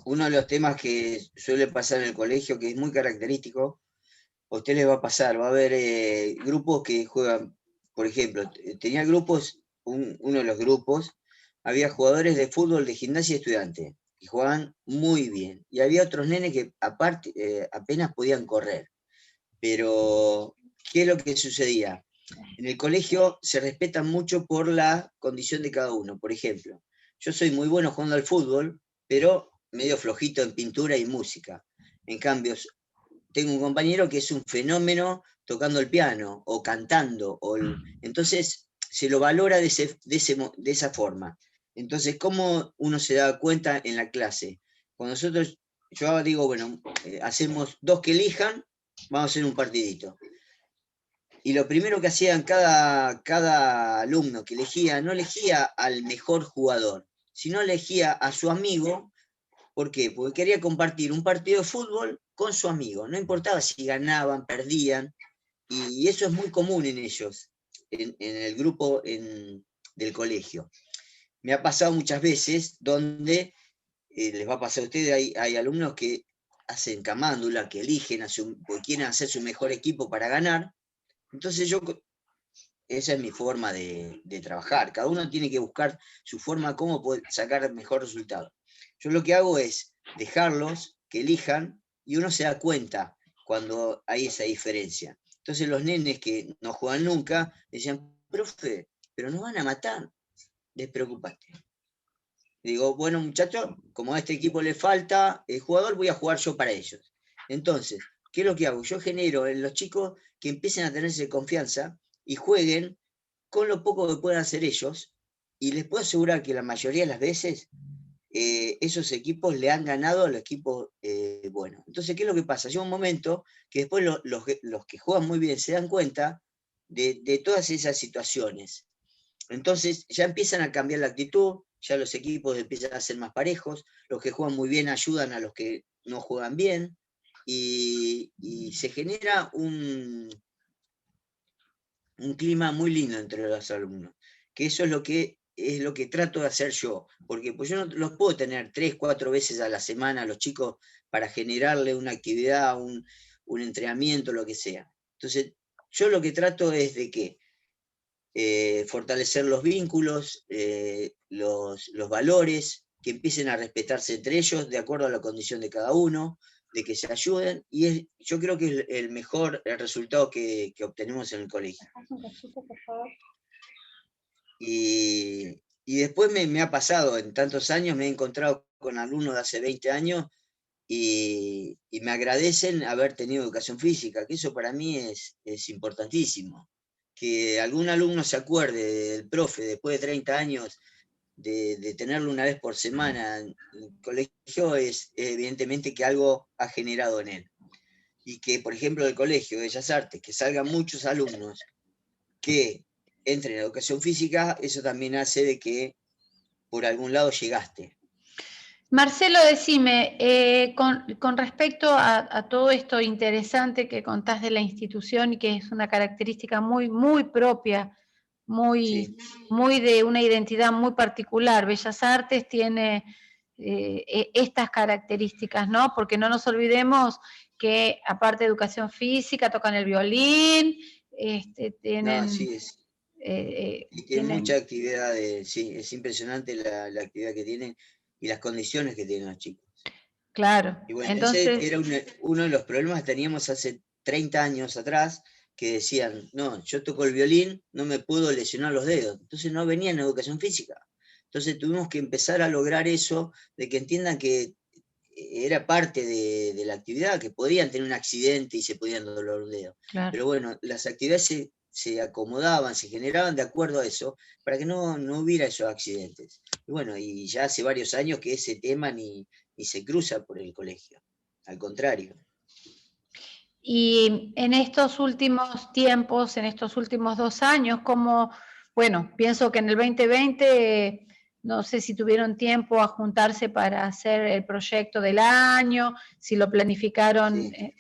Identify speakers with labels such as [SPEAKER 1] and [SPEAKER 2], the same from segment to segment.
[SPEAKER 1] uno de los temas que suele pasar en el colegio, que es muy característico, a usted les va a pasar, va a haber grupos que juegan, por ejemplo, tenía grupos, uno de los grupos, había jugadores de fútbol de gimnasia y estudiante, y jugaban muy bien, y había otros nenes que aparte apenas podían correr, pero ¿qué es lo que sucedía? En el colegio se respetan mucho por la condición de cada uno. Por ejemplo, yo soy muy bueno jugando al fútbol, pero medio flojito en pintura y música. En cambio, tengo un compañero que es un fenómeno tocando el piano o cantando. Entonces, se lo valora de esa forma. Entonces, ¿cómo uno se da cuenta en la clase? Cuando yo digo, bueno, hacemos dos que elijan, vamos a hacer un partidito. Y lo primero que hacían cada alumno que elegía, no elegía al mejor jugador, sino elegía a su amigo. ¿Por qué? Porque quería compartir un partido de fútbol con su amigo. No importaba si ganaban, perdían. Y eso es muy común en ellos, en el grupo del colegio. Me ha pasado muchas veces donde, les va a pasar a ustedes, hay alumnos que hacen camándula, que eligen, porque quieren hacer su mejor equipo para ganar. Entonces esa es mi forma de trabajar. Cada uno tiene que buscar su forma, cómo poder sacar el mejor resultado. Yo lo que hago es dejarlos que elijan y uno se da cuenta cuando hay esa diferencia. Entonces los nenes que no juegan nunca decían, profe, pero nos van a matar, despreocupate. Digo, bueno muchachos, como a este equipo le falta el jugador, voy a jugar yo para ellos. Entonces, ¿qué es lo que hago? Yo genero en los chicos que empiecen a tenerse confianza y jueguen con lo poco que puedan hacer ellos, y les puedo asegurar que la mayoría de las veces esos equipos le han ganado a los equipos buenos. Entonces, ¿qué es lo que pasa? Llega un momento que después los que juegan muy bien se dan cuenta de todas esas situaciones. Entonces ya empiezan a cambiar la actitud, ya los equipos empiezan a ser más parejos, los que juegan muy bien ayudan a los que no juegan bien, y se genera un clima muy lindo entre los alumnos, que eso es lo que trato de hacer yo, porque pues yo no los puedo tener 3, 4 veces a la semana a los chicos para generarle una actividad, un entrenamiento, lo que sea. Entonces, yo lo que trato es de que fortalecer los vínculos, los valores, que empiecen a respetarse entre ellos de acuerdo a la condición de cada uno, de que se ayuden, y yo creo que es el mejor resultado que obtenemos en el colegio. Y después me ha pasado, en tantos años me he encontrado con alumnos de hace 20 años y me agradecen haber tenido educación física, que eso para mí es importantísimo. Que algún alumno se acuerde del profe después de 30 años de tenerlo una vez por semana en el colegio, es evidentemente que algo ha generado en él. Y que, por ejemplo, del Colegio de Bellas Artes, que salgan muchos alumnos que entren en educación física, eso también hace de que por algún lado llegaste.
[SPEAKER 2] Marcelo, decime, con respecto a todo esto interesante que contás de la institución y que es una característica muy, muy propia, muy de una identidad muy particular, Bellas Artes tiene estas características, ¿no? Porque no nos olvidemos que aparte de educación física, tocan el violín, tienen...
[SPEAKER 1] No, sí, y tienen mucha actividad, sí, es impresionante la actividad que tienen y las condiciones que tienen los chicos.
[SPEAKER 2] Claro.
[SPEAKER 1] Y bueno,
[SPEAKER 2] Entonces,
[SPEAKER 1] ese era uno de los problemas que teníamos hace 30 años atrás, que decían, no, yo toco el violín, no me puedo lesionar los dedos. Entonces no venían en educación física. Entonces tuvimos que empezar a lograr eso, de que entiendan que era parte de la actividad, que podían tener un accidente y se podían doler los dedos.
[SPEAKER 2] claro.
[SPEAKER 1] Pero bueno, las actividades se acomodaban, se generaban de acuerdo a eso, para que no hubiera esos accidentes. Y bueno, y ya hace varios años que ese tema ni se cruza por el colegio, al contrario.
[SPEAKER 2] Y en estos últimos tiempos, en estos últimos 2 años, como, bueno, pienso que en el 2020, no sé si tuvieron tiempo a juntarse para hacer el proyecto del año, si lo planificaron.
[SPEAKER 1] Sí.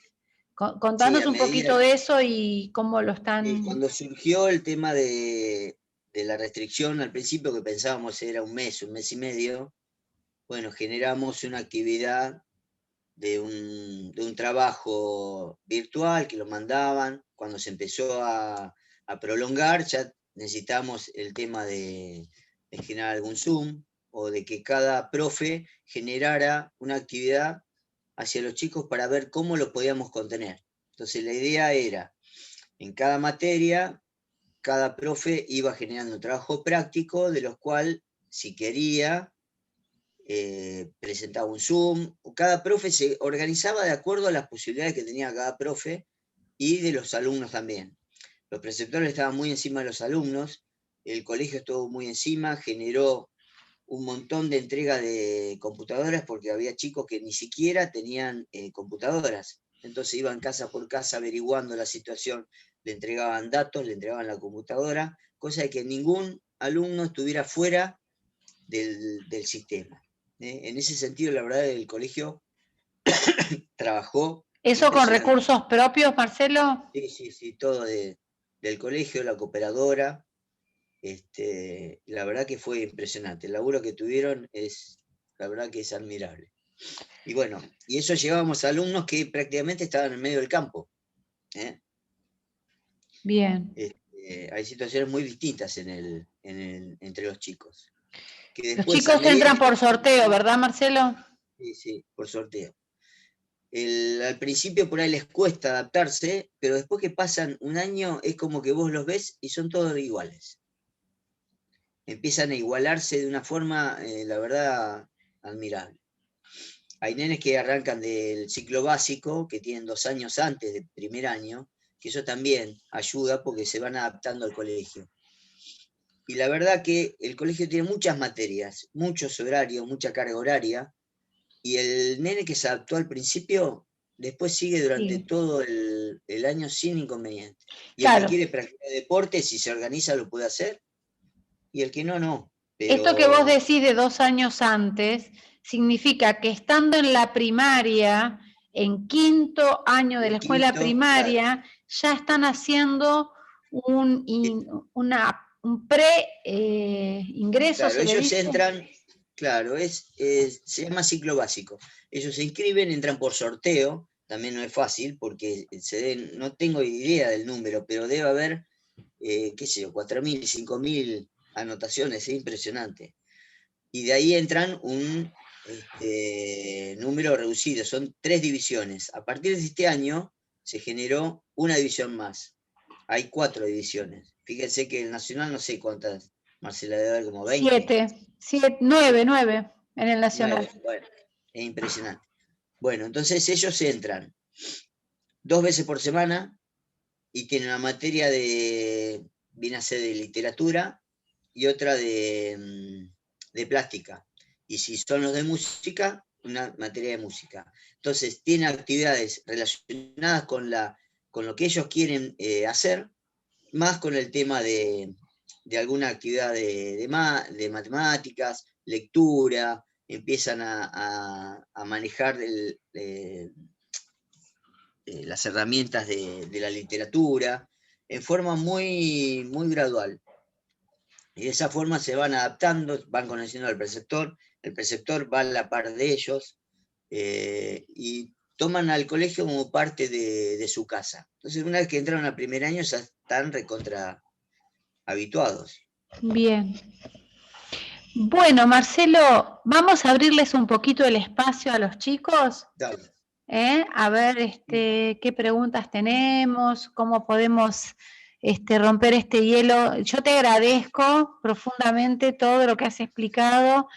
[SPEAKER 2] Contanos
[SPEAKER 1] Sí,
[SPEAKER 2] un poquito de eso y cómo lo están...
[SPEAKER 1] Cuando surgió el tema de la restricción, al principio que pensábamos era un mes y medio, bueno, generamos una actividad de un trabajo virtual que lo mandaban. Cuando se empezó a prolongar, ya necesitamos el tema de generar algún Zoom, o de que cada profe generara una actividad hacia los chicos para ver cómo lo podíamos contener. Entonces la idea era, en cada materia, cada profe iba generando un trabajo práctico, de los cuales, si quería, presentaba un Zoom. Cada profe se organizaba de acuerdo a las posibilidades que tenía cada profe y de los alumnos también. Los preceptores estaban muy encima de los alumnos, el colegio estuvo muy encima, generó un montón de entrega de computadoras, porque había chicos que ni siquiera tenían computadoras. Entonces iban casa por casa averiguando la situación, le entregaban datos, le entregaban la computadora, cosa de que ningún alumno estuviera fuera del sistema. En ese sentido, la verdad, el colegio trabajó
[SPEAKER 2] ¿Eso con
[SPEAKER 1] impresionante.
[SPEAKER 2] recursos propios, Marcelo?
[SPEAKER 1] Sí, todo del colegio, la cooperadora. La verdad que fue impresionante. El laburo que tuvieron la verdad que es admirable. Y bueno, y eso llevábamos a alumnos que prácticamente estaban en medio del campo.
[SPEAKER 2] Bien.
[SPEAKER 1] Hay situaciones muy distintas entre los chicos. Que
[SPEAKER 2] Los
[SPEAKER 1] después, a
[SPEAKER 2] chicos
[SPEAKER 1] medida
[SPEAKER 2] entran
[SPEAKER 1] que
[SPEAKER 2] por sorteo, ¿verdad, Marcelo?
[SPEAKER 1] sí, por sorteo. Al principio por ahí les cuesta adaptarse, pero después que pasan un año es como que vos los ves y son todos iguales. Empiezan a igualarse de una forma, la verdad, admirable. Hay nenes que arrancan del ciclo básico, que tienen 2 años antes del primer año, que eso también ayuda porque se van adaptando al colegio. Y la verdad que el colegio tiene muchas materias, muchos horarios, mucha carga horaria, y el nene que se adaptó al principio, después sigue durante
[SPEAKER 2] Sí.
[SPEAKER 1] todo el año sin inconveniente. Y el que
[SPEAKER 2] Claro.
[SPEAKER 1] quiere practicar deporte, si se organiza, lo puede hacer, y el que no, no.
[SPEAKER 2] Esto que vos
[SPEAKER 1] Pero
[SPEAKER 2] decís de 2 años antes, significa que estando en la primaria, en 5º año de la
[SPEAKER 1] en
[SPEAKER 2] escuela
[SPEAKER 1] quinto, claro,
[SPEAKER 2] primaria, ya están haciendo un
[SPEAKER 1] eh,
[SPEAKER 2] pre-ingreso,
[SPEAKER 1] claro,
[SPEAKER 2] se le
[SPEAKER 1] ellos
[SPEAKER 2] dice.
[SPEAKER 1] entran, claro, se llama ciclo básico. Ellos se inscriben, entran por sorteo, también no es fácil, porque no tengo idea del número, pero debe haber, qué sé yo, 4.000, 5.000 anotaciones, es impresionante. Y de ahí entran un número reducido, son 3 divisiones. A partir de este año se generó una división más. Hay 4 divisiones. Fíjense que el Nacional no sé cuántas, Marcela, debe haber como 20.
[SPEAKER 2] 9 en el Nacional.
[SPEAKER 1] 9, bueno, es impresionante. Bueno, entonces ellos entran 2 veces por semana y tienen una materia viene a ser de literatura y otra de plástica. Y si son los de música, una materia de música. Entonces, tienen actividades relacionadas con lo que ellos quieren hacer, más con el tema de alguna actividad de matemáticas, lectura, empiezan a manejar las herramientas de la literatura en forma muy, muy gradual. Y de esa forma se van adaptando, van conociendo al preceptor, el preceptor va a la par de ellos, y toman al colegio como parte de su casa. Entonces, una vez que entraron al primer año, ya están recontra habituados.
[SPEAKER 2] Bien. Bueno, Marcelo, vamos a abrirles un poquito el espacio a los chicos,
[SPEAKER 1] Dale.
[SPEAKER 2] a ver qué preguntas tenemos, cómo podemos romper este hielo. Yo te agradezco profundamente todo lo que has explicado.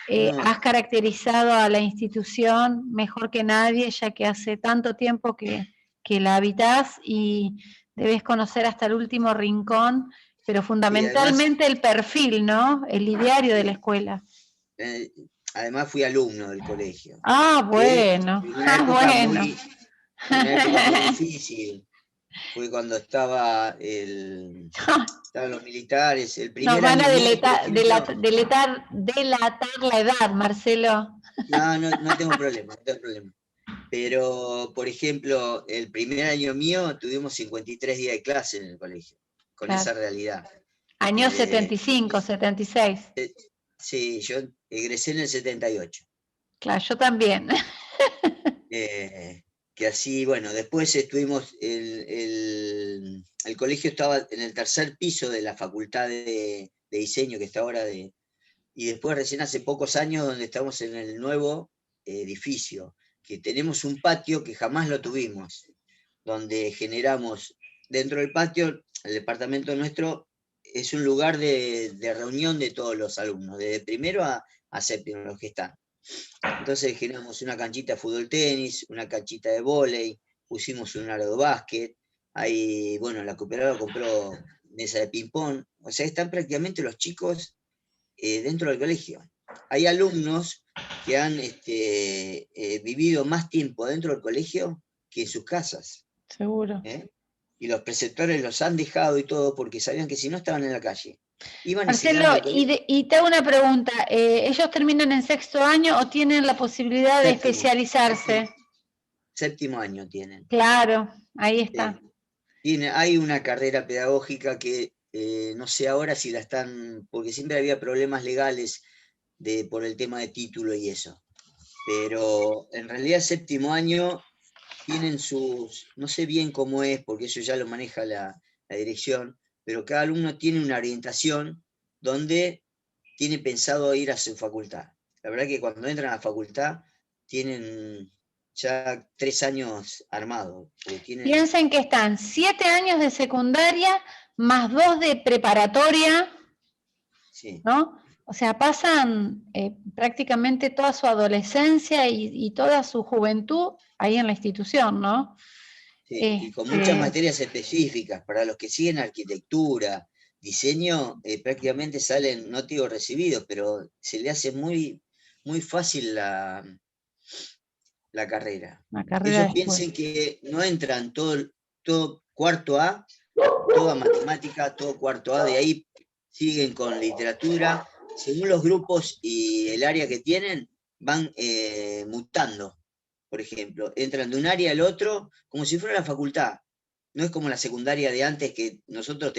[SPEAKER 1] No,
[SPEAKER 2] Has caracterizado a la institución mejor que nadie, ya que hace tanto tiempo que la habitás y debes conocer hasta el último rincón, pero
[SPEAKER 1] sí, además,
[SPEAKER 2] fundamentalmente el perfil, ¿no? El ideario de la
[SPEAKER 1] sí,
[SPEAKER 2] escuela.
[SPEAKER 1] además fui alumno del colegio,
[SPEAKER 2] Ah,
[SPEAKER 1] que
[SPEAKER 2] bueno,
[SPEAKER 1] en una
[SPEAKER 2] ah,
[SPEAKER 1] época
[SPEAKER 2] bueno.
[SPEAKER 1] en una época muy difícil, fue cuando estaban los militares, el
[SPEAKER 2] Nos
[SPEAKER 1] primer
[SPEAKER 2] van a
[SPEAKER 1] año mío, por ejemplo.
[SPEAKER 2] delatar la edad, Marcelo.
[SPEAKER 1] No, no tengo problema, no tengo problema. Pero, por ejemplo, el primer año mío tuvimos 53 días de clase en el colegio, con
[SPEAKER 2] Claro.
[SPEAKER 1] esa realidad.
[SPEAKER 2] Años 75, 76.
[SPEAKER 1] Sí, yo egresé en el 78.
[SPEAKER 2] Claro, yo también.
[SPEAKER 1] Que así, bueno, después estuvimos, el colegio estaba en el tercer piso de la facultad de diseño que está ahora y después recién hace pocos años donde estamos en el nuevo edificio, que tenemos un patio que jamás lo tuvimos, donde generamos dentro del patio, el departamento nuestro es un lugar de reunión de todos los alumnos, desde primero a séptimo, los que están. Entonces generamos una canchita de fútbol tenis, una canchita de vóley, pusimos un aro de básquet, ahí, bueno, la cooperativa compró mesa de ping-pong, o sea, están prácticamente los chicos dentro del colegio. Hay alumnos que han vivido más tiempo dentro del colegio que en sus casas.
[SPEAKER 2] Seguro.
[SPEAKER 1] Y los preceptores los han dejado y todo porque sabían que si no estaban en la calle. Iban y se
[SPEAKER 2] Marcelo,
[SPEAKER 1] quedaban en el colegio.
[SPEAKER 2] y te hago una pregunta, ¿ellos terminan en sexto año o tienen la posibilidad de especializarse?
[SPEAKER 1] Séptimo año tienen.
[SPEAKER 2] Claro, ahí está.
[SPEAKER 1] Hay una carrera pedagógica que no sé ahora si la están, porque siempre había problemas legales por el tema de título y eso. Pero en realidad séptimo año tienen no sé bien cómo es, porque eso ya lo maneja la dirección, pero cada alumno tiene una orientación donde tiene pensado ir a su facultad. La verdad que cuando entran a la facultad tienen ya 3 años armados.
[SPEAKER 2] Piensen que están 7 años de secundaria más 2 de preparatoria,
[SPEAKER 1] sí.
[SPEAKER 2] ¿no? O sea, pasan prácticamente toda su adolescencia y toda su juventud ahí en la institución, ¿no?
[SPEAKER 1] Sí, y con muchas materias específicas. Para los que siguen arquitectura, diseño, prácticamente salen, no te digo recibidos, pero se le hace muy, muy fácil la carrera.
[SPEAKER 2] La carrera
[SPEAKER 1] Ellos
[SPEAKER 2] después.
[SPEAKER 1] piensen que no entran todo cuarto A, toda matemática, todo cuarto A, de ahí siguen con literatura. Según los grupos y el área que tienen, van mutando. Por ejemplo, entran de un área al otro como si fuera la facultad. No es como la secundaria de antes que nosotros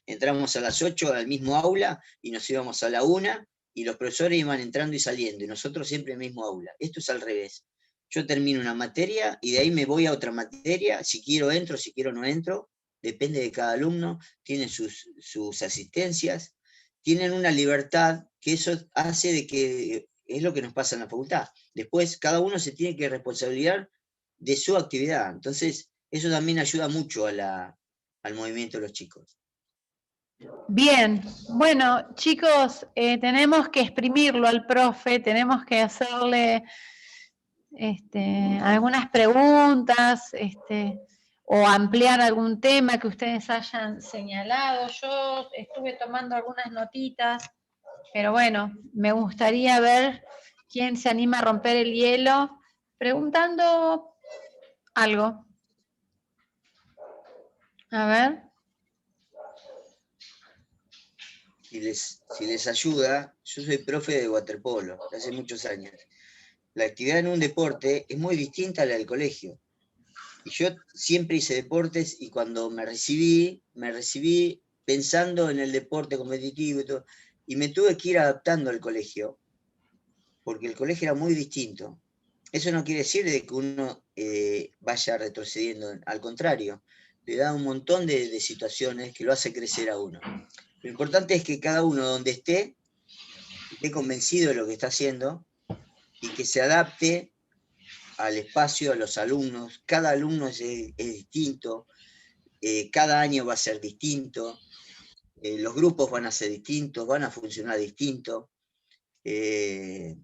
[SPEAKER 1] entramos a las 8 al mismo aula y nos íbamos a la 1 y los profesores iban entrando y saliendo y nosotros siempre al mismo aula. Esto es al revés. Yo termino una materia y de ahí me voy a otra materia, si quiero entro, si quiero no entro, depende de cada alumno, tienen sus asistencias, tienen una libertad que eso hace de que es lo que nos pasa en la facultad. Después cada uno se tiene que responsabilizar de su actividad, entonces eso también ayuda mucho al movimiento de los chicos.
[SPEAKER 2] Bien, bueno, chicos, tenemos que exprimirlo al profe, tenemos que hacerle algunas preguntas, o ampliar algún tema que ustedes hayan señalado. Yo estuve tomando algunas notitas, pero bueno, me gustaría ver quién se anima a romper el hielo preguntando algo. A ver.
[SPEAKER 1] Si les ayuda, yo soy profe de waterpolo de hace muchos años. La actividad en un deporte es muy distinta a la del colegio. Y yo siempre hice deportes y cuando me recibí pensando en el deporte competitivo y todo, y me tuve que ir adaptando al colegio, porque el colegio era muy distinto. Eso no quiere decir de que uno vaya retrocediendo, al contrario, le da un montón de situaciones que lo hace crecer a uno. Lo importante es que cada uno donde esté convencido de lo que está haciendo y que se adapte al espacio, a los alumnos. Cada alumno es distinto, cada año va a ser distinto, los grupos van a ser distintos, van a funcionar distinto, y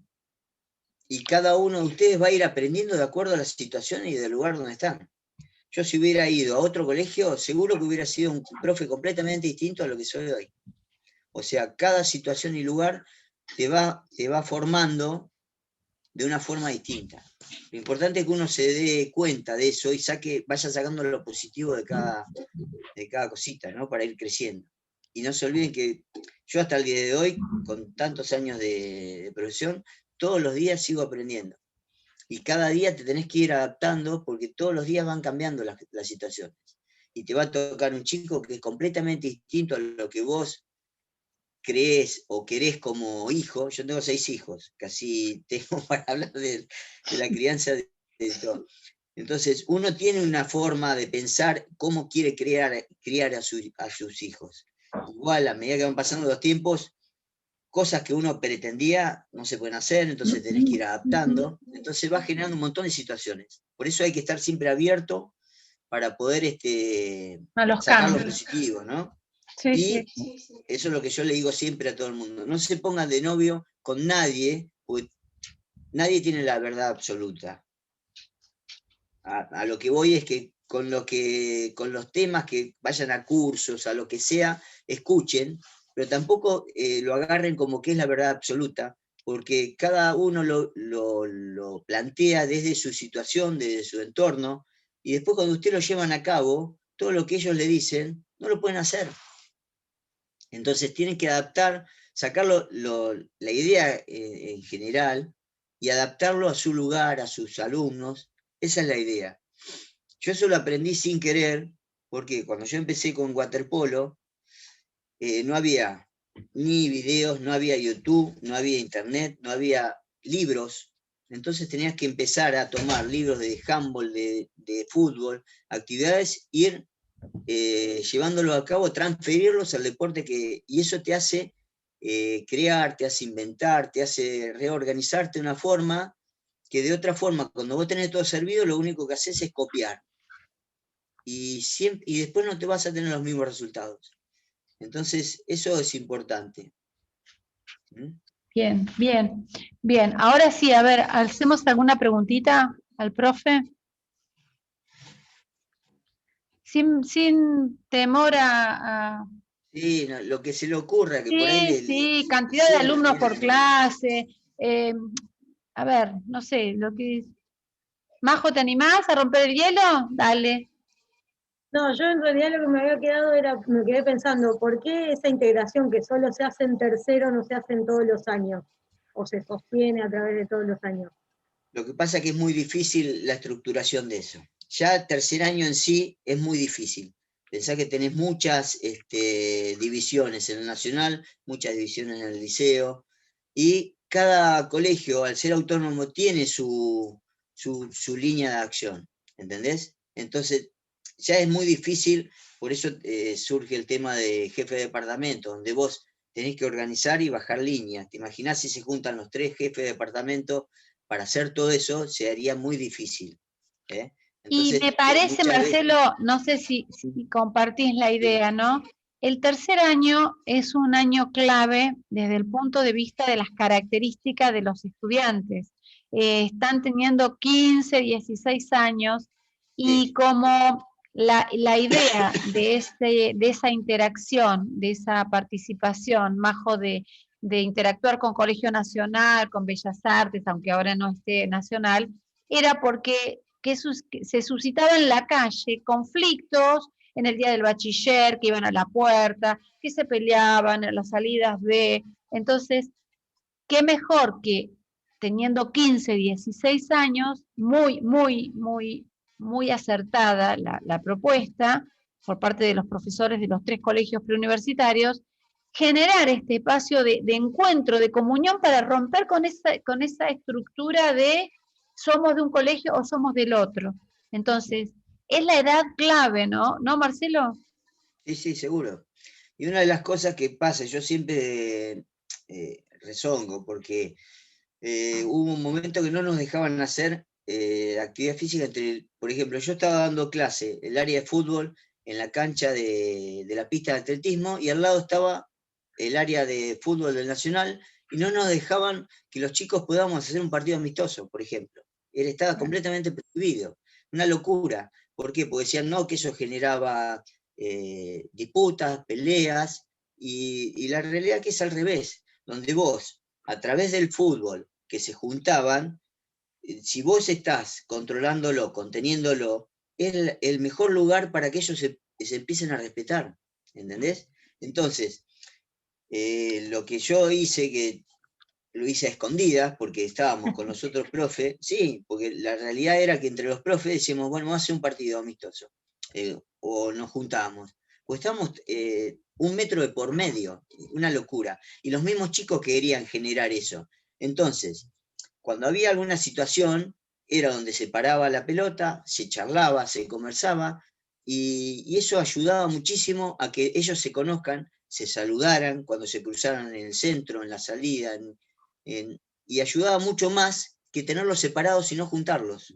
[SPEAKER 1] cada uno de ustedes va a ir aprendiendo de acuerdo a las situaciones y del lugar donde están. Yo si hubiera ido a otro colegio, seguro que hubiera sido un profe completamente distinto a lo que soy hoy. O sea, cada situación y lugar te va formando de una forma distinta. Lo importante es que uno se dé cuenta de eso y vaya sacando lo positivo de cada cosita, ¿no? Para ir creciendo. Y no se olviden que yo hasta el día de hoy, con tantos años de profesión, todos los días sigo aprendiendo. Y cada día te tenés que ir adaptando porque todos los días van cambiando las situaciones. Y te va a tocar un chico que es completamente distinto a lo que vos crees o querés como hijo, yo tengo 6 hijos, casi tengo para hablar de la crianza de todo. Entonces, uno tiene una forma de pensar cómo quiere criar a sus hijos. Igual, a medida que van pasando los tiempos, cosas que uno pretendía no se pueden hacer, entonces tenés que ir adaptando. Entonces va generando un montón de situaciones. Por eso hay que estar siempre abierto para poder
[SPEAKER 2] A los
[SPEAKER 1] sacar lo
[SPEAKER 2] cambios.
[SPEAKER 1] positivo, ¿no?
[SPEAKER 2] Sí,
[SPEAKER 1] Y
[SPEAKER 2] sí.
[SPEAKER 1] eso es lo que yo le digo siempre a todo el mundo. No se pongan de novio con nadie, porque nadie tiene la verdad absoluta. A lo que voy es que con los temas que vayan a cursos, a lo que sea, escuchen, pero tampoco lo agarren como que es la verdad absoluta, porque cada uno lo plantea desde su situación, desde su entorno, y después cuando ustedes lo llevan a cabo, todo lo que ellos le dicen, no lo pueden hacer. Entonces tienen que adaptar, sacar la idea en general y adaptarlo a su lugar, a sus alumnos. Esa es la idea. Yo eso lo aprendí sin querer, porque cuando yo empecé con waterpolo, no había ni videos, no había YouTube, no había internet, no había libros. Entonces tenías que empezar a tomar libros de handball, de fútbol, actividades, ir llevándolo a cabo, transferirlos al deporte y eso te hace crear, te hace inventar, te hace reorganizarte de una forma que de otra forma, cuando vos tenés todo servido, lo único que haces es copiar. Y después no te vas a tener los mismos resultados. Entonces, eso es importante. ¿Mm?
[SPEAKER 2] Bien, bien, bien. Ahora sí, a ver, ¿hacemos alguna preguntita al profe? Sin temor a...
[SPEAKER 1] Sí, no, lo que se le ocurra, que por ahí
[SPEAKER 2] Sí,
[SPEAKER 1] le
[SPEAKER 2] sí, cantidad de
[SPEAKER 1] surja.
[SPEAKER 2] alumnos por clase. A ver, no sé, lo que... Majo, ¿te animás a romper el hielo? Dale.
[SPEAKER 3] No, yo en realidad lo que me había quedado era, me quedé pensando, ¿por qué esa integración que solo se hace en tercero no se hace en todos los años? O se sostiene a través de todos los años.
[SPEAKER 1] Lo que pasa es que es muy difícil la estructuración de eso. Ya tercer año en sí es muy difícil. Pensá que tenés muchas divisiones en el nacional, muchas divisiones en el liceo, y cada colegio, al ser autónomo, tiene su línea de acción, ¿entendés? Entonces, ya es muy difícil, por eso surge el tema de jefe de departamento, donde vos tenés que organizar y bajar líneas. ¿Te imaginás si se juntan los 3 jefes de departamento para hacer todo eso? Se haría muy difícil.
[SPEAKER 2] Y
[SPEAKER 1] Entonces,
[SPEAKER 2] me parece,
[SPEAKER 1] muchas veces...
[SPEAKER 2] Marcelo, no sé si compartís la idea, ¿no? El tercer año es un año clave desde el punto de vista de las características de los estudiantes. Están teniendo 15, 16 años y
[SPEAKER 1] Sí,
[SPEAKER 2] como la idea de esa interacción, de esa participación, Majo, de interactuar con Colegio Nacional, con Bellas Artes, aunque ahora no esté nacional, era porque que se suscitaban en la calle conflictos en el día del bachiller, que iban a la puerta, que se peleaban en las salidas de... Entonces, qué mejor que teniendo 15, 16 años, muy acertada la propuesta por parte de los profesores de los 3 colegios preuniversitarios, generar este espacio de encuentro, de comunión para romper con esa estructura de somos de un colegio o somos del otro. Entonces, es la edad clave, ¿no? ¿No, Marcelo?
[SPEAKER 1] sí, sí, seguro. Y una de las cosas que pasa, yo siempre rezongo, porque hubo un momento que no nos dejaban hacer actividad física por ejemplo, yo estaba dando clase, el área de fútbol, en la cancha de la pista de atletismo, y al lado estaba el área de fútbol del Nacional, y no nos dejaban que los chicos podamos hacer un partido amistoso, por ejemplo. Él estaba completamente prohibido. Una locura. ¿Por qué? Porque decían no, que eso generaba disputas, peleas, y la realidad que es al revés, donde vos, a través del fútbol, que se juntaban, si vos estás controlándolo, conteniéndolo, es el mejor lugar para que ellos se empiecen a respetar, ¿entendés? Entonces, lo que yo hice, que lo hice a escondidas, porque estábamos con los otros profes, sí, porque la realidad era que entre los profes decíamos, bueno, vamos a hacer un partido amistoso, o nos juntábamos. Pues estamos 1 metro de por medio, una locura. Y los mismos chicos querían generar eso. Entonces, cuando había alguna situación, era donde se paraba la pelota, se charlaba, se conversaba, y eso ayudaba muchísimo a que ellos se conozcan, se saludaran cuando se cruzaran en el centro, en la salida, y ayudaba mucho más que tenerlos separados y no juntarlos.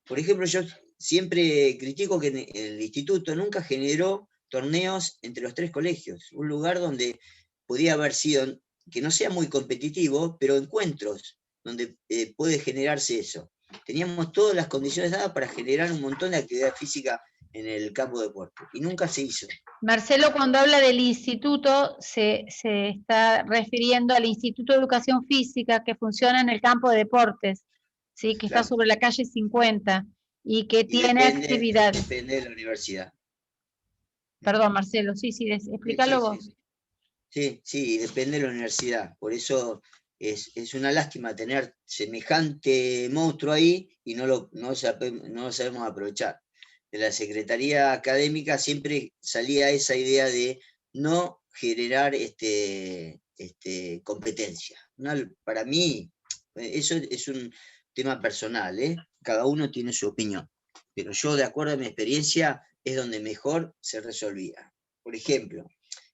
[SPEAKER 1] Por ejemplo, yo siempre critico que el instituto nunca generó torneos entre los 3 colegios, un lugar donde podía haber sido, que no sea muy competitivo, pero encuentros donde puede generarse eso. Teníamos todas las condiciones dadas para generar un montón de actividad física en el campo de deporte, y nunca se hizo.
[SPEAKER 2] Marcelo, cuando habla del instituto, se está refiriendo al Instituto de Educación Física que funciona en el campo de deportes, ¿sí? Que
[SPEAKER 1] Claro.
[SPEAKER 2] está sobre la calle 50 y que tiene actividades.
[SPEAKER 1] Depende de la universidad.
[SPEAKER 2] Perdón, Marcelo, sí, explícalo vos.
[SPEAKER 1] Sí, depende de la universidad. Por eso es una lástima tener semejante monstruo ahí y no lo sabemos aprovechar. De la Secretaría Académica siempre salía esa idea de no generar competencia. Para mí, eso es un tema personal, ¿eh? Cada uno tiene su opinión. Pero yo, de acuerdo a mi experiencia, es donde mejor se resolvía. Por ejemplo,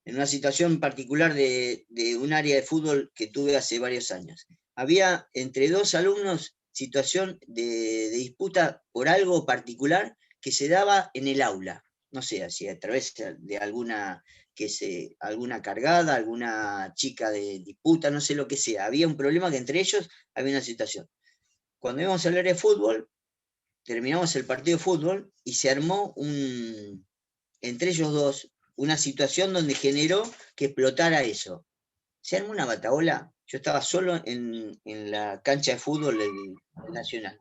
[SPEAKER 1] en una situación particular de un área de fútbol que tuve hace varios años. Había entre 2 alumnos situación de disputa por algo particular que se daba en el aula. No sé, así a través de alguna cargada, alguna chica de disputa, no sé lo que sea. Había un problema que entre ellos había una situación. Cuando íbamos a hablar de fútbol, terminamos el partido de fútbol y se armó entre ellos dos una situación donde generó que explotara eso. Se armó una batahola, yo estaba solo en la cancha de fútbol del Nacional.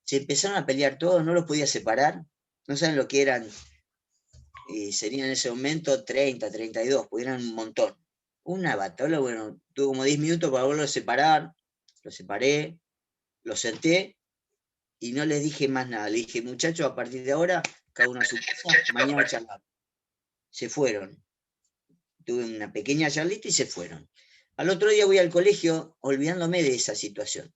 [SPEAKER 1] Se empezaron a pelear todos, no los podía separar, no saben lo que eran, serían en ese momento 30, 32, porque eran un montón. Una batahola, bueno, tuve como 10 minutos para volverlo a separar, lo separé, lo senté y no les dije más nada. Le dije, muchachos, a partir de ahora, cada uno a su casa, mañana charlamos. Se fueron. Tuve una pequeña charlita y se fueron. Al otro día voy al colegio olvidándome de esa situación.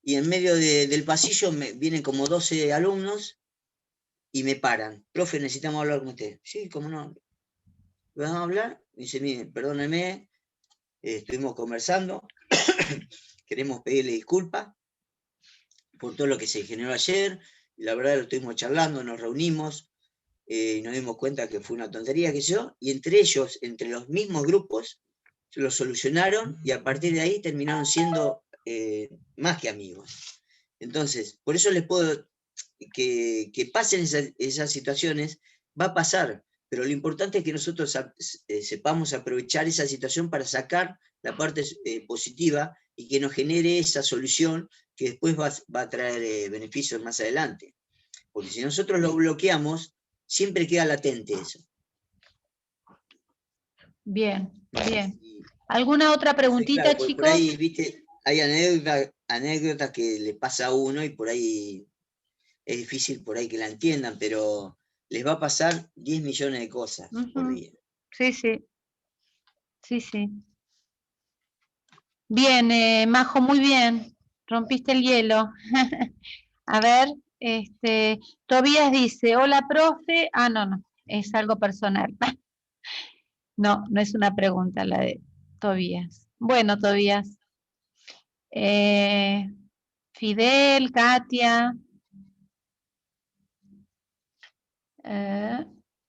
[SPEAKER 1] Y en medio del pasillo vienen como 12 alumnos y me paran. Profe, necesitamos hablar con usted. Sí, ¿cómo no? ¿Vamos a hablar? Dice, mire, perdónenme, estuvimos conversando, queremos pedirle disculpas por todo lo que se generó ayer. La verdad lo estuvimos charlando, nos reunimos, y nos dimos cuenta que fue una tontería, qué sé yo, y entre ellos, entre los mismos grupos, se lo solucionaron y a partir de ahí terminaron siendo más que amigos. Entonces, por eso les puedo, que pasen esas situaciones, va a pasar, pero lo importante es que nosotros sepamos aprovechar esa situación para sacar la parte positiva y que nos genere esa solución que después va a traer beneficios más adelante. Porque si nosotros lo bloqueamos, siempre queda latente eso.
[SPEAKER 2] Bien. ¿Alguna otra preguntita,
[SPEAKER 1] claro,
[SPEAKER 2] chicos?
[SPEAKER 1] Por ahí, viste, hay anécdotas que le pasa a uno y por ahí es difícil por ahí que la entiendan, pero les va a pasar 10 millones de cosas por día.
[SPEAKER 2] Sí. Bien, Majo, muy bien. Rompiste el hielo. A ver, Tobías dice, hola, profe. No, es algo personal. No es una pregunta la de Tobías. Bueno, Tobías. Fidel, Katia.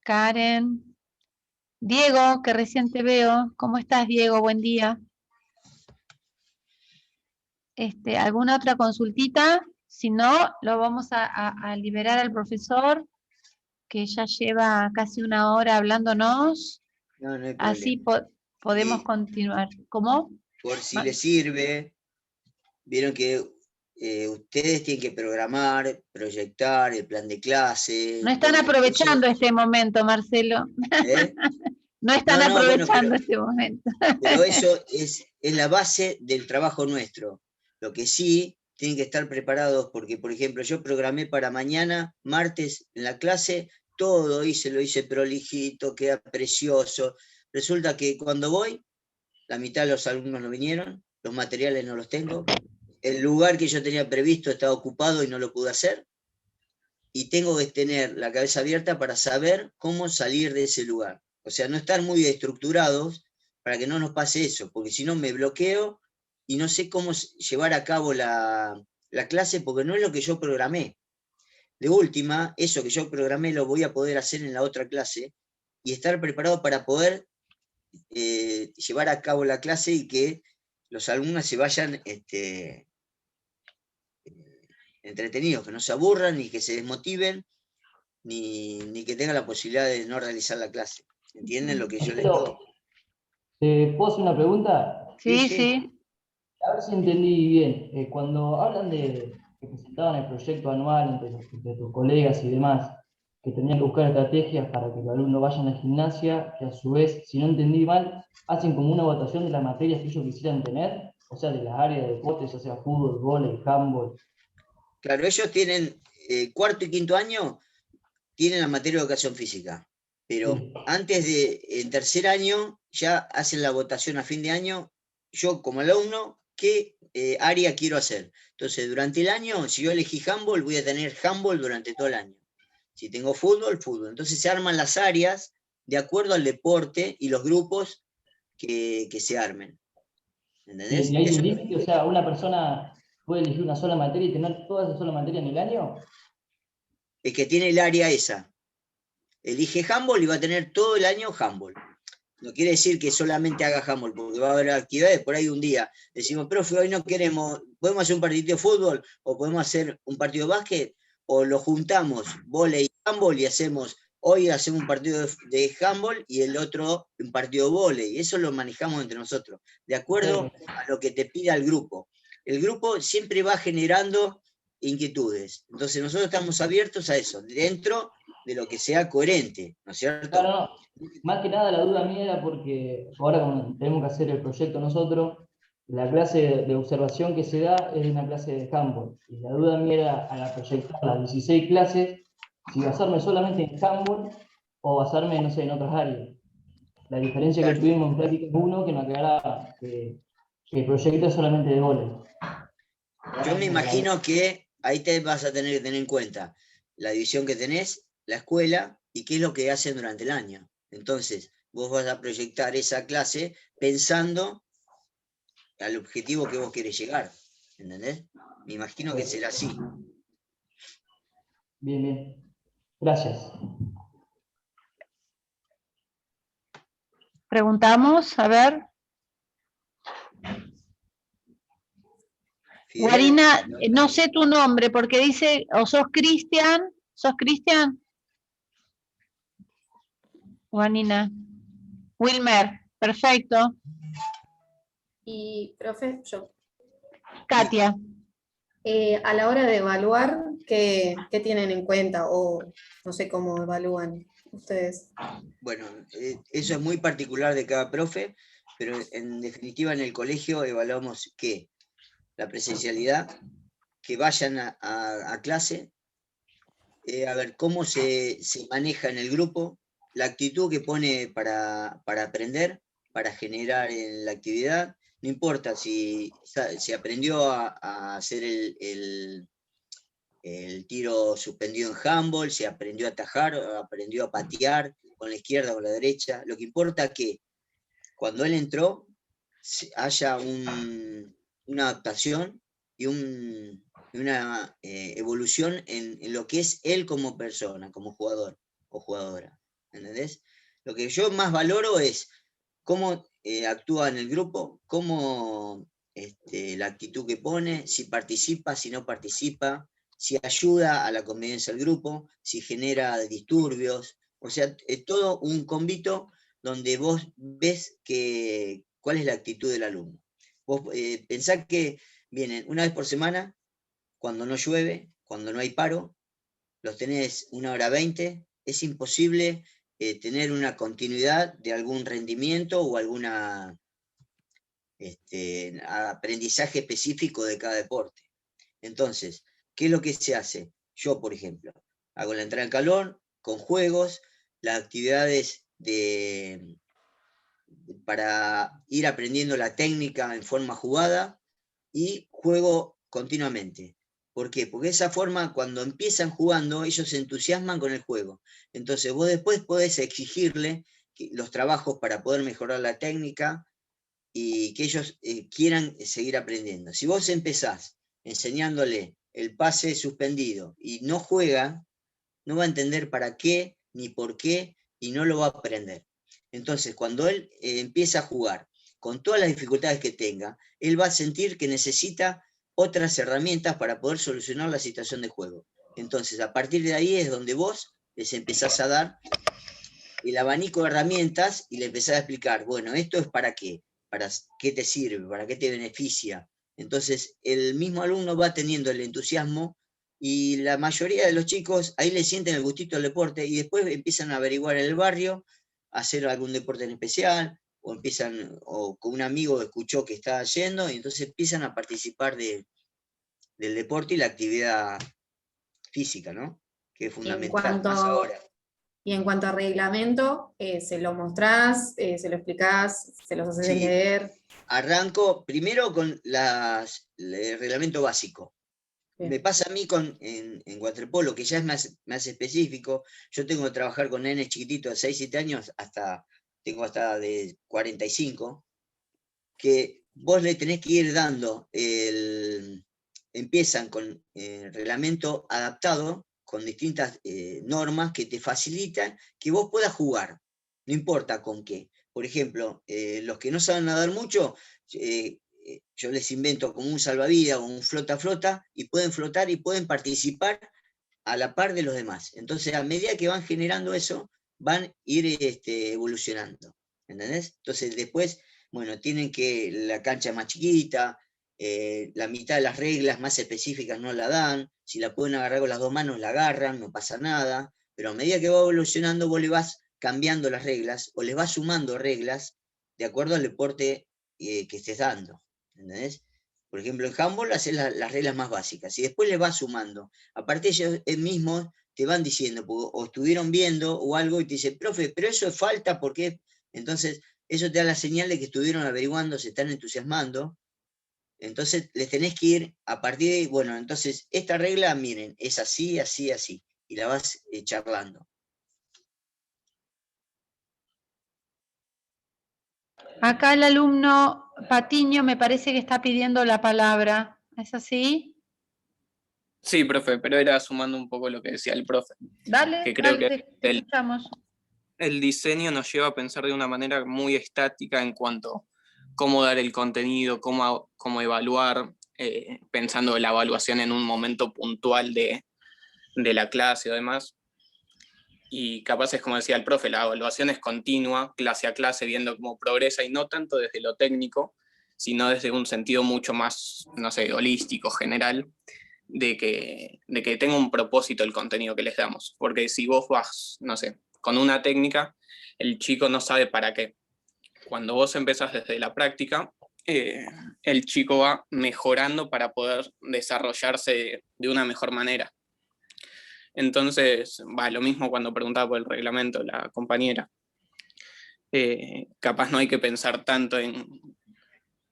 [SPEAKER 2] Karen. Diego, que recién te veo. ¿Cómo estás, Diego? Buen día. ¿Alguna otra consultita? Si no, lo vamos a liberar al profesor, que ya lleva casi 1 hora hablándonos.
[SPEAKER 1] No hay problema.
[SPEAKER 2] Así podemos continuar. ¿Cómo?
[SPEAKER 1] Por si les sirve, vieron que ustedes tienen que programar, proyectar el plan de clase.
[SPEAKER 2] No están aprovechando este momento, Marcelo. No están aprovechando este momento.
[SPEAKER 1] Pero eso es la base del trabajo nuestro. Lo que sí, tienen que estar preparados porque, por ejemplo, yo programé para mañana, martes, en la clase, todo lo hice prolijito, queda precioso. Resulta que cuando voy, la mitad de los alumnos no vinieron, los materiales no los tengo, el lugar que yo tenía previsto estaba ocupado y no lo pude hacer, y tengo que tener la cabeza abierta para saber cómo salir de ese lugar. O sea, no estar muy estructurados para que no nos pase eso, porque si no me bloqueo y no sé cómo llevar a cabo la clase, porque no es lo que yo programé. De última, eso que yo programé lo voy a poder hacer en la otra clase y estar preparado para poder llevar a cabo la clase y que los alumnos se vayan entretenidos, que no se aburran, ni que se desmotiven, ni que tengan la posibilidad de no realizar la clase. ¿Entienden lo que yo les digo?
[SPEAKER 4] ¿Te puedo hacer una pregunta?
[SPEAKER 2] Sí, sí.
[SPEAKER 4] A ver si entendí bien. Cuando hablan de que presentaban el proyecto anual entre tus colegas y demás, que tenían que buscar estrategias para que los alumnos vayan a gimnasia, que a su vez, si no entendí mal, hacen como una votación de las materias que ellos quisieran tener, o sea, de las áreas de deportes, o sea, fútbol, vóley, handball.
[SPEAKER 1] Claro, ellos tienen cuarto y quinto año, tienen la materia de educación física, pero
[SPEAKER 4] Sí.
[SPEAKER 1] antes en tercer año ya hacen la votación a fin de año, yo como alumno, ¿qué área quiero hacer? Entonces, durante el año, si yo elegí handball, voy a tener handball durante todo el año. Si tengo fútbol, fútbol. Entonces se arman las áreas de acuerdo al deporte y los grupos que se armen. ¿Entendés?
[SPEAKER 4] ¿Y hay
[SPEAKER 1] Eso
[SPEAKER 4] un límite? O sea, ¿una persona puede elegir una sola materia y tener toda esa sola materia en el año?
[SPEAKER 1] es que tiene el área esa. Elige handball y va a tener todo el año handball. No quiere decir que solamente haga handball, porque va a haber actividades. Por ahí un día decimos, profe, hoy no queremos, podemos hacer un partido de fútbol, o podemos hacer un partido de básquet, o lo juntamos, vóley y handball, y hoy hacemos un partido de handball y el otro un partido de vóley. Eso lo manejamos entre nosotros, de acuerdo a lo que te pida el grupo. El grupo siempre va generando inquietudes. Entonces nosotros estamos abiertos a eso, dentro de lo que sea coherente, ¿no es cierto?
[SPEAKER 4] Claro, no. Más que nada la duda mía era porque ahora como tenemos que hacer el proyecto nosotros, la clase de observación que se da es una clase de handball. Y la duda mía era a proyectar las 16 clases, si basarme solamente en handball o basarme, no sé, en otras áreas. La diferencia
[SPEAKER 1] Claro.
[SPEAKER 4] que tuvimos en práctica 1, que nos aclaraba que el proyecto es solamente de goles.
[SPEAKER 1] Yo me imagino que ahí te vas a tener que tener en cuenta la división que tenés, la escuela y qué es lo que hacen durante el año. Entonces, vos vas a proyectar esa clase pensando al objetivo que vos querés llegar. ¿Entendés? Me imagino que será así.
[SPEAKER 4] Bien, bien. Gracias.
[SPEAKER 2] Preguntamos, a ver.
[SPEAKER 1] Fidel,
[SPEAKER 2] Guarina, no sé tu nombre porque dice, o sos Cristian, ¿sos Cristian? Guarina. Wilmer, perfecto.
[SPEAKER 5] Y, profe, yo,
[SPEAKER 2] Katia.
[SPEAKER 5] a la hora de evaluar, ¿qué tienen en cuenta? O no sé cómo evalúan ustedes.
[SPEAKER 1] Bueno, eso es muy particular de cada profe, pero en definitiva en el colegio evaluamos que la presencialidad, que vayan a clase, a ver cómo se maneja en el grupo, la actitud que pone para aprender, para generar en la actividad. No importa si aprendió a hacer el tiro suspendido en handball, si aprendió a atajar, aprendió a patear con la izquierda o con la derecha. Lo que importa es que cuando él entró haya una adaptación y una evolución en lo que es él como persona, como jugador o jugadora. ¿Entendés? Lo que yo más valoro es cómo actúa en el grupo, cómo la actitud que pone, si participa, si no participa, si ayuda a la convivencia del grupo, si genera disturbios. O sea, es todo un convito donde vos ves cuál es la actitud del alumno. Vos pensá que vienen una vez por semana, cuando no llueve, cuando no hay paro, los tenés 1 hora 20, es imposible tener una continuidad de algún rendimiento o alguna aprendizaje específico de cada deporte. Entonces, ¿qué es lo que se hace? Yo, por ejemplo, hago la entrada en calor, con juegos, las actividades para ir aprendiendo la técnica en forma jugada, y juego continuamente. ¿Por qué? Porque de esa forma, cuando empiezan jugando, ellos se entusiasman con el juego. Entonces vos después podés exigirle los trabajos para poder mejorar la técnica y que ellos quieran seguir aprendiendo. Si vos empezás enseñándole el pase suspendido y no juega, no va a entender para qué ni por qué y no lo va a aprender. Entonces, cuando él empieza a jugar con todas las dificultades que tenga, él va a sentir que necesita otras herramientas para poder solucionar la situación de juego. Entonces, a partir de ahí es donde vos les empezás a dar el abanico de herramientas y le empezás a explicar, bueno, esto es para qué te sirve, para qué te beneficia. Entonces, el mismo alumno va teniendo el entusiasmo y la mayoría de los chicos ahí le sienten el gustito del deporte y después empiezan a averiguar en el barrio, a hacer algún deporte en especial, o con un amigo escuchó que está yendo, y entonces empiezan a participar del deporte y la actividad física, ¿no? Que es fundamental, más ahora.
[SPEAKER 5] Y en cuanto a reglamento, ¿se lo mostrás, se lo explicás, se los haces leer?
[SPEAKER 1] Arranco primero con el reglamento básico.
[SPEAKER 5] Bien.
[SPEAKER 1] Me pasa a mí en waterpolo, que ya es más específico. Yo tengo que trabajar con nenes chiquititos de 6, 7 años, tengo hasta de 45, que vos le tenés que ir dando, empiezan con el reglamento adaptado, con distintas normas que te facilitan que vos puedas jugar, no importa con qué. Por ejemplo, los que no saben nadar mucho, yo les invento como un salvavidas o un flota-flota, y pueden flotar y pueden participar a la par de los demás. Entonces, a medida que van generando eso, van a ir evolucionando. ¿Entendés? Entonces, después, bueno, tienen que la cancha más chiquita, la mitad de las reglas más específicas no la dan, si la pueden agarrar con las 2 manos, la agarran, no pasa nada, pero a medida que va evolucionando, vos le vas cambiando las reglas, o les vas sumando reglas, de acuerdo al deporte que estés dando, ¿entendés? Por ejemplo, en handball haces las reglas más básicas, y después les vas sumando. Aparte ellos mismos te van diciendo, o estuvieron viendo o algo, y te dicen, profe, pero eso es falta, ¿por qué? Entonces, eso te da la señal de que estuvieron averiguando, se están entusiasmando. Entonces les tenés que ir a partir de, bueno, entonces esta regla, miren, es así, así, así, y la vas charlando.
[SPEAKER 2] Acá el alumno Patiño me parece que está pidiendo la palabra. ¿Es así?
[SPEAKER 6] Sí, profe, pero era sumando un poco lo que decía el profe.
[SPEAKER 2] Dale,
[SPEAKER 6] Que creo
[SPEAKER 2] dale,
[SPEAKER 6] que
[SPEAKER 2] te escuchamos.
[SPEAKER 6] el diseño nos lleva a pensar de una manera muy estática en cuanto a cómo dar el contenido, cómo evaluar, pensando en la evaluación en un momento puntual de la clase o demás. Y capaz es como decía el profe, la evaluación es continua, clase a clase, viendo cómo progresa, y no tanto desde lo técnico, sino desde un sentido mucho más, no sé, holístico, general, de que tenga un propósito el contenido que les damos. Porque si vos vas, no sé, con una técnica, el chico no sabe para qué. Cuando vos empezás desde la práctica, el chico va mejorando para poder desarrollarse de una mejor manera. Entonces, lo mismo cuando preguntaba por el reglamento la compañera. Capaz no hay que pensar tanto en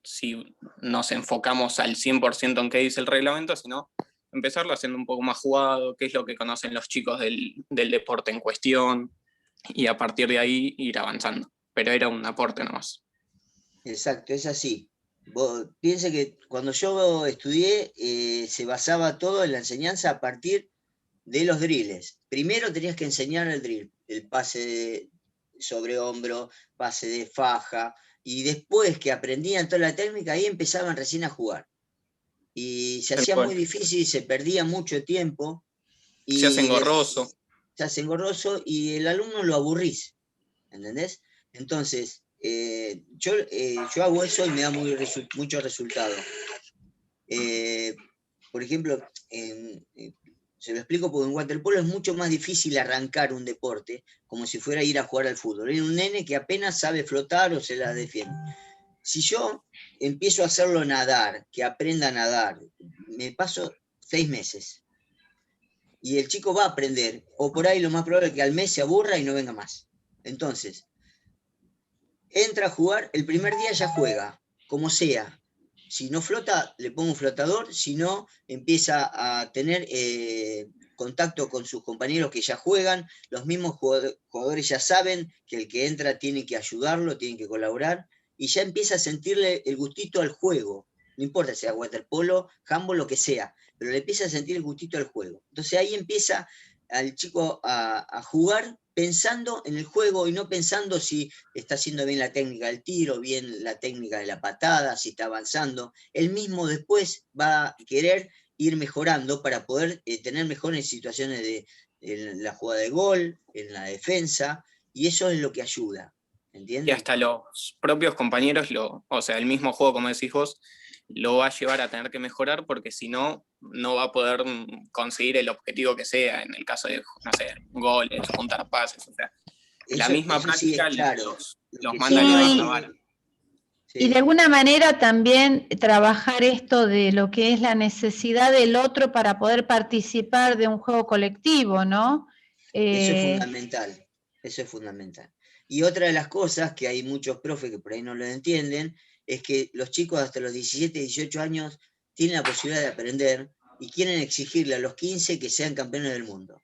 [SPEAKER 6] si nos enfocamos al 100% en qué dice el reglamento, sino empezarlo haciendo un poco más jugado, qué es lo que conocen los chicos del deporte en cuestión, y a partir de ahí ir avanzando. Pero era un aporte nomás.
[SPEAKER 1] Exacto, es así. Vos piense que cuando yo estudié, se basaba todo en la enseñanza a partir de los drills. Primero tenías que enseñar el drill, el pase sobre hombro, pase de faja, y después que aprendían toda la técnica, ahí empezaban recién a jugar. Y se hacía muy difícil, se perdía mucho tiempo. Y
[SPEAKER 6] se hace engorroso.
[SPEAKER 1] Se hace engorroso y el alumno lo aburrís, ¿entendés? Entonces, yo hago eso y me da mucho resultado. Por ejemplo, se lo explico porque en waterpolo es mucho más difícil arrancar un deporte como si fuera a ir a jugar al fútbol. Hay un nene que apenas sabe flotar o se la defiende. Si yo empiezo a hacerlo nadar, que aprenda a nadar, me paso 6 meses. y el chico va a aprender, o por ahí lo más probable es que al mes se aburra y no venga más. Entonces, entra a jugar, el primer día ya juega, como sea. Si no flota, le pongo un flotador, si no, empieza a tener contacto con sus compañeros que ya juegan, los mismos jugadores ya saben que el que entra tiene que ayudarlo, tiene que colaborar, y ya empieza a sentirle el gustito al juego. No importa si sea waterpolo, handball, lo que sea, pero le empieza a sentir el gustito al juego. Entonces ahí empieza al chico a jugar pensando en el juego y no pensando si está haciendo bien la técnica del tiro, bien la técnica de la patada, si está avanzando. Él mismo después va a querer ir mejorando para poder tener mejores situaciones en la jugada de gol, en la defensa, y eso es lo que ayuda. ¿Entienden?
[SPEAKER 6] Y hasta los propios compañeros, o sea, el mismo juego, como decís vos, lo va a llevar a tener que mejorar porque si no, no va a poder conseguir el objetivo que sea, en el caso de, no sé, goles, juntar pases, o sea, la misma práctica
[SPEAKER 1] sí, claro,
[SPEAKER 6] los manda a elevar esa vara.
[SPEAKER 2] Sí. Y de alguna manera también trabajar esto de lo que es la necesidad del otro para poder participar de un juego colectivo, ¿no?
[SPEAKER 1] Eso es fundamental, eso es fundamental. Y otra de las cosas que hay muchos profes que por ahí no lo entienden, es que los chicos hasta los 17, 18 años tienen la posibilidad de aprender y quieren exigirle a los 15 que sean campeones del mundo.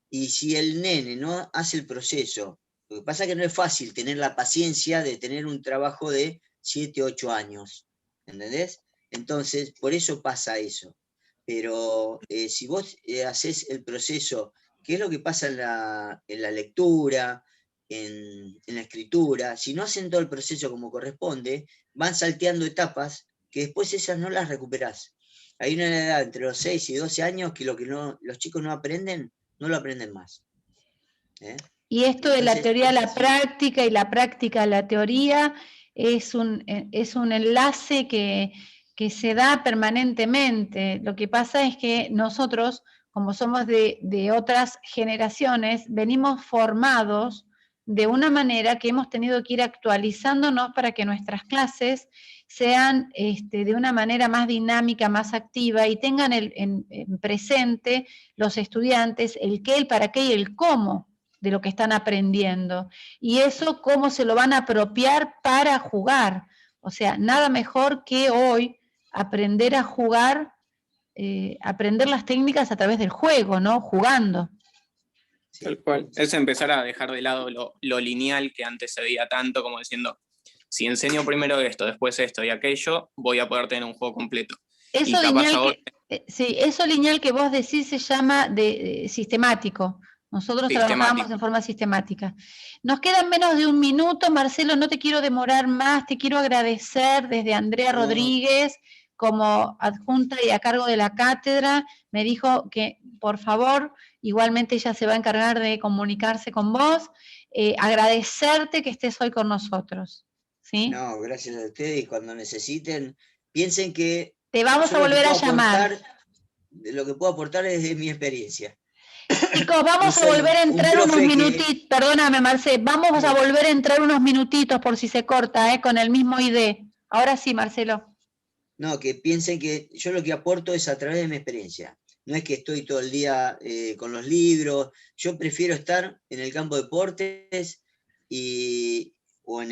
[SPEAKER 1] Y si el nene no hace el proceso, lo que pasa es que no es fácil tener la paciencia de tener un trabajo de 7, 8 años, ¿entendés? Entonces, por eso pasa eso. Pero si vos haces el proceso, ¿qué es lo que pasa en la lectura, en la escritura? Si no hacen todo el proceso como corresponde, van salteando etapas que después esas no las recuperás. Hay una edad entre los 6 y 12 años que los chicos no aprenden, no lo aprenden más.
[SPEAKER 2] Y esto de la teoría a la práctica y la práctica a la teoría es un enlace que se da permanentemente. Lo que pasa es que nosotros, como somos de otras generaciones, venimos formados de una manera que hemos tenido que ir actualizándonos para que nuestras clases sean de una manera más dinámica, más activa y tengan en presente los estudiantes el qué, el para qué y el cómo de lo que están aprendiendo. Y eso cómo se lo van a apropiar para jugar. O sea, nada mejor que hoy aprender a jugar, aprender las técnicas a través del juego, ¿no? Jugando.
[SPEAKER 6] Tal cual. Es empezar a dejar de lado lo lineal que antes se veía tanto, como diciendo, si enseño primero esto, después esto y aquello, voy a poder tener un juego completo.
[SPEAKER 2] Eso lineal que vos decís se llama sistemático. Nosotros trabajamos en forma sistemática. Nos quedan menos de un minuto, Marcelo, no te quiero demorar más, te quiero agradecer desde Andrea Rodríguez, como adjunta y a cargo de la cátedra, me dijo que, por favor, igualmente ella se va a encargar de comunicarse con vos, agradecerte que estés hoy con nosotros. ¿Sí?
[SPEAKER 1] No, gracias a ustedes, y cuando necesiten, piensen que
[SPEAKER 2] te vamos a volver a llamar.
[SPEAKER 1] Lo que puedo aportar es de mi experiencia.
[SPEAKER 2] Chicos, vamos a volver a entrar unos minutitos, perdóname Marcelo, vamos a volver a entrar unos minutitos por si se corta, con el mismo ID. Ahora sí, Marcelo.
[SPEAKER 1] No, que piensen que yo lo que aporto es a través de mi experiencia. No es que estoy todo el día con los libros, yo prefiero estar en el campo de deportes o en